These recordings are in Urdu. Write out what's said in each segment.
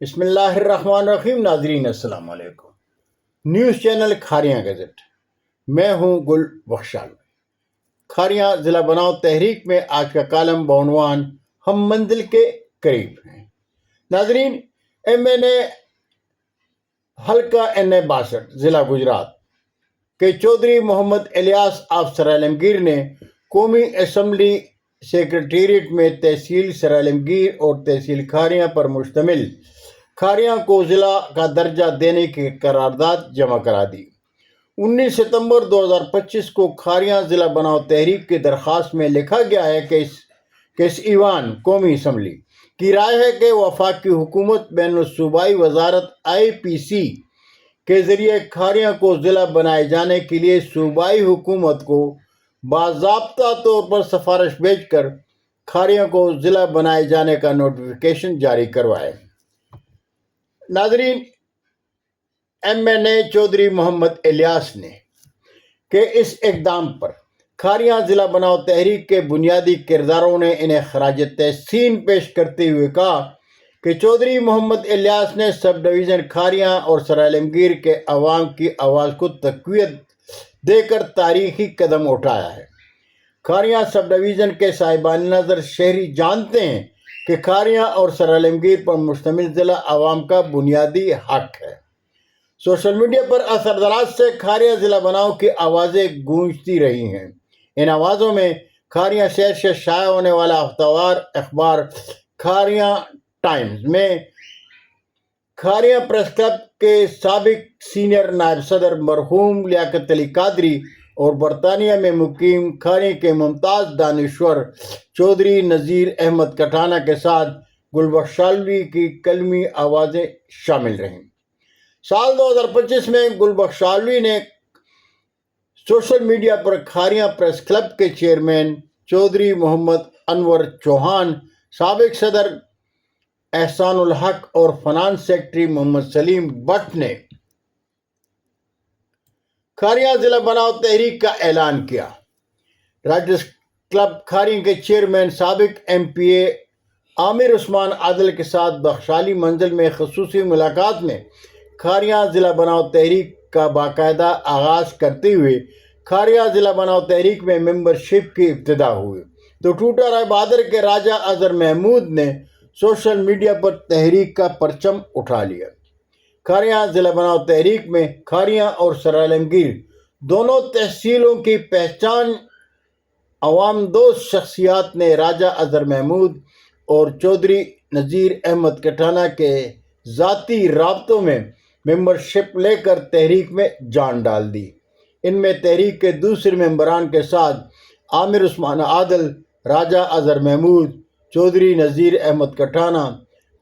بسم اللہ الرحمن الرحیم. ناظرین السلام علیکم. نیوز چینل کھاریاں گزٹ، میں ہوں گل بخشال. کھاریاں ضلع بناؤ تحریک میں آج کا کالم بعنوان ہم منزل کے قریب ہیں. ناظرین، ایم این اے حلقہ N62 ضلع گجرات کے چودھری محمد الیاس آف سرعالمگیر نے قومی اسمبلی سیکریٹریٹ میں تحصیل سرعالمگیر اور تحصیل کھاریاں پر مشتمل کھاریاں کو ضلع کا درجہ دینے کی قرارداد جمع کرا دی. 19 ستمبر 2025 کو کھاریاں ضلع بناؤ تحریک کی درخواست میں لکھا گیا ہے کہ اس ایوان قومی اسمبلی کی رائے ہے کہ وفاقی حکومت بین الصوبائی وزارت IPC کے ذریعے کھاریاں کو ضلع بنائے جانے کے لیے صوبائی حکومت کو باضابطہ طور پر سفارش بھیج کر کھاریاں کو ضلع بنائے جانے کا نوٹیفیکیشن جاری کروائے. ناظرین، MNA چودھری محمد الیاس نے کہ اس اقدام پر کھاریاں ضلع بناؤ تحریک کے بنیادی کرداروں نے انہیں خراج تحسین پیش کرتے ہوئے کہا کہ چودھری محمد الیاس نے سب ڈویژن کھاریاں اور سرعالمگیر کے عوام کی آواز کو تقویت دے کر تاریخی قدم اٹھایا ہے. کھاریاں سب ڈویژن کے صاحبان نظر شہری جانتے ہیں کہ کھاریاں اور سرعالمگیر پر مشتمل ضلع عوام کا بنیادی حق ہے. سوشل میڈیا پر اثردراز سے کھاریاں ضلع بناؤ کی آوازیں گونجتی رہی ہیں. ان آوازوں میں کھاریاں شہر سے شائع ہونے والا ہفتہ وار اخبار کھاریاں ٹائمز میں کھاریاں پریس کلب کے سابق سینئر نائب صدر مرحوم لیاقت علی قادری اور برطانیہ میں مقیم کھاریاں کے ممتاز دانشور چودھری نذیر احمد کٹھانہ کے ساتھ گل بخشالوی کی کلمی آوازیں شامل رہیں. سال 2025 میں گل بخشالوی نے سوشل میڈیا پر کھاریاں پریس کلب کے چیئرمین چودھری محمد انور چوہان، سابق صدر احسان الحق اور فنانس سیکرٹری محمد سلیم بٹ نے کھاریاں ضلع بناؤ تحریک کا اعلان کیا. رائٹرز کلب کھاریاں کے چیئرمین سابق MPA عامر عثمان عادل کے ساتھ بخشالی منزل میں خصوصی ملاقات میں کھاریاں ضلع بناؤ تحریک کا باقاعدہ آغاز کرتے ہوئے کھاریاں ضلع بناؤ تحریک میں ممبرشپ کی ابتدا ہوئی تو ٹوٹا رائے بہادر کے راجہ اظہر محمود نے سوشل میڈیا پر تحریک کا پرچم اٹھا لیا. کھاریاں ضلع بناؤ تحریک میں کھاریاں اور سرعالمگیر دونوں تحصیلوں کی پہچان عوام دوست شخصیات نے راجہ اظہر محمود اور چودھری نذیر احمد کٹھانہ کے ذاتی رابطوں میں ممبرشپ لے کر تحریک میں جان ڈال دی. ان میں تحریک کے دوسرے ممبران کے ساتھ عامر عثمان عادل، راجہ اظہر محمود، چودھری نذیر احمد کٹھانہ،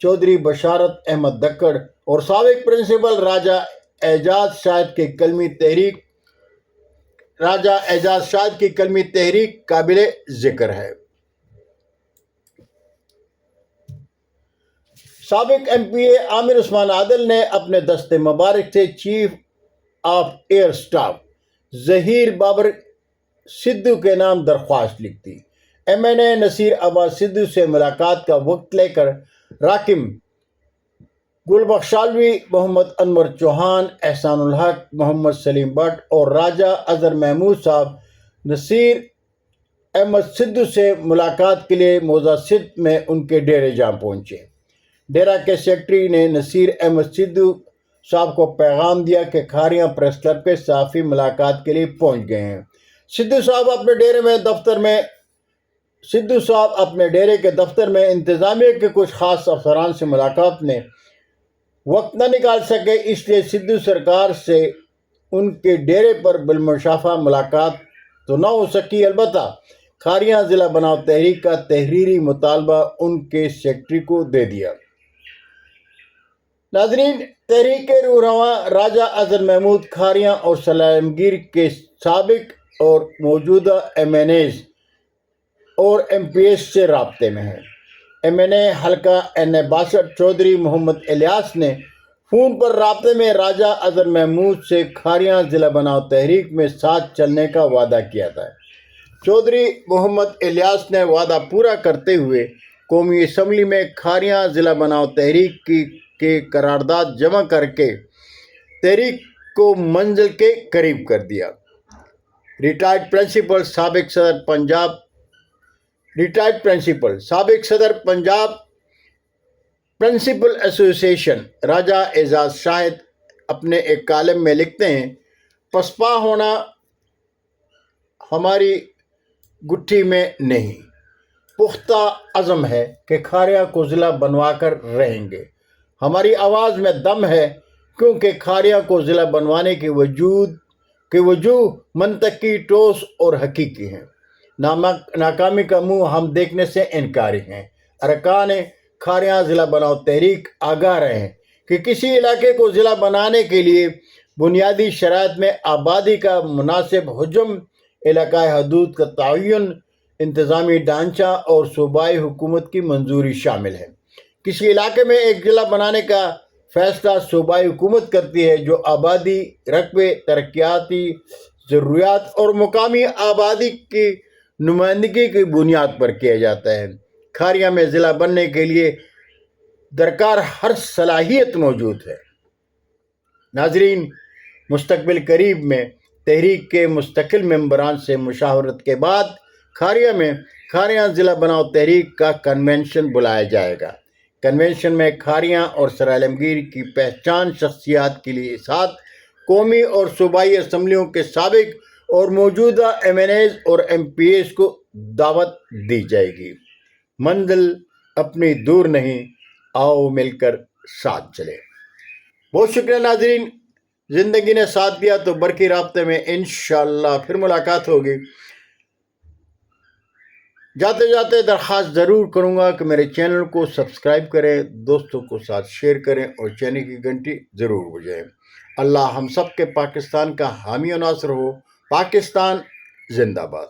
چودھری بشارت احمد دکڑ اور سابق پرنسپل راجہ اعجاز شاہد کی کلمی تحریک قابل ذکر ہے. سابق MPA عامر عثمان عادل نے اپنے دست مبارک سے chief of air staff Zaheer Babar Sidhu کے نام درخواست لکھ دی. MNA نصیر عباس سدھو سے ملاقات کا وقت لے کر راکم گل بخشالوی، محمد انور چوہان، احسان الحق، محمد سلیم بٹ اور راجہ اظہر محمود صاحب نصیر احمد سدھو سے ملاقات کے لیے موضع سدھ میں ان کے ڈیرے جا پہنچے. ڈیرہ کے سیکرٹری نے نصیر احمد سدھو صاحب کو پیغام دیا کہ کھاریاں پریس کلب کے صحافی ملاقات کے لیے پہنچ گئے ہیں. سدھو صاحب اپنے ڈیرے کے دفتر میں انتظامیہ کے کچھ خاص افسران سے ملاقات میں وقت نہ نکال سکے، اس لیے سدھو سرکار سے ان کے ڈیرے پر بالمشافہ ملاقات تو نہ ہو سکی، البتہ کھاریاں ضلع بناؤ تحریک کا تحریری مطالبہ ان کے سیکرٹری کو دے دیا. ناظرین، تحریک کے رہنما راجہ اظہر محمود کھاریاں اور سرعالمگیر کے سابق اور موجودہ MNAs اور MPAs سے رابطے میں ہیں. MNA حلقہ N62 چودھری محمد الیاس نے فون پر رابطے میں راجہ اظہر محمود سے کھاریاں ضلع بناؤ تحریک میں ساتھ چلنے کا وعدہ کیا تھا. چودھری محمد الیاس نے وعدہ پورا کرتے ہوئے قومی اسمبلی میں کھاریاں ضلع بناؤ تحریک کی کی قرارداد جمع کر کے تحریک کو منزل کے قریب کر دیا۔ ریٹائرڈ پرنسپل سابق صدر پنجاب پرنسپل ایسوسی ایشن راجہ اعزاز شاہد اپنے ایک کالم میں لکھتے ہیں، پسپا ہونا ہماری گٹھی میں نہیں، پختہ عزم ہے کہ کھاریا کو ضلع بنوا کر رہیں گے۔ ہماری آواز میں دم ہے کیونکہ کھاریا کو ضلع بنوانے کی وجوہ منطقی، ٹھوس اور حقیقی ہیں۔ ناکامی کا منہ ہم دیکھنے سے انکاری ہیں۔ ارکان کھاریا ضلع بناؤ تحریک آگاہ رہیں کہ کسی علاقے کو ضلع بنانے کے لیے بنیادی شرائط میں آبادی کا مناسب حجم، علاقائی حدود کا تعین، انتظامی ڈھانچہ اور صوبائی حکومت کی منظوری شامل ہے۔ کسی علاقے میں ایک ضلع بنانے کا فیصلہ صوبائی حکومت کرتی ہے، جو آبادی، رقبے، ترقیاتی ضروریات اور مقامی آبادی کی نمائندگی کی بنیاد پر کیا جاتا ہے۔ کھاریا میں ضلع بننے کے لیے درکار ہر صلاحیت موجود ہے۔ ناظرین، مستقبل قریب میں تحریک کے مستقل ممبران سے مشاورت کے بعد کھاریا میں کھاریا ضلع بناؤ تحریک کا کنونشن بلایا جائے گا۔ کنونشن میں کھاریا اور سرعالمگیر کی پہچان شخصیات کے لیے ساتھ قومی اور صوبائی اسمبلیوں کے سابق اور موجودہ ایم این ایز اور ایم پی ایز کو دعوت دی جائے گی۔ منزل اپنی دور نہیں، آؤ مل کر ساتھ چلے۔ بہت شکریہ ناظرین، زندگی نے ساتھ دیا تو برقی رابطے میں انشاءاللہ پھر ملاقات ہوگی۔ جاتے جاتے درخواست ضرور کروں گا کہ میرے چینل کو سبسکرائب کریں، دوستوں کو ساتھ شیئر کریں اور چینل کی گھنٹی ضرور بجائیں۔ اللہ ہم سب کے پاکستان کا حامی و ناصر ہو۔ پاکستان زندہ باد۔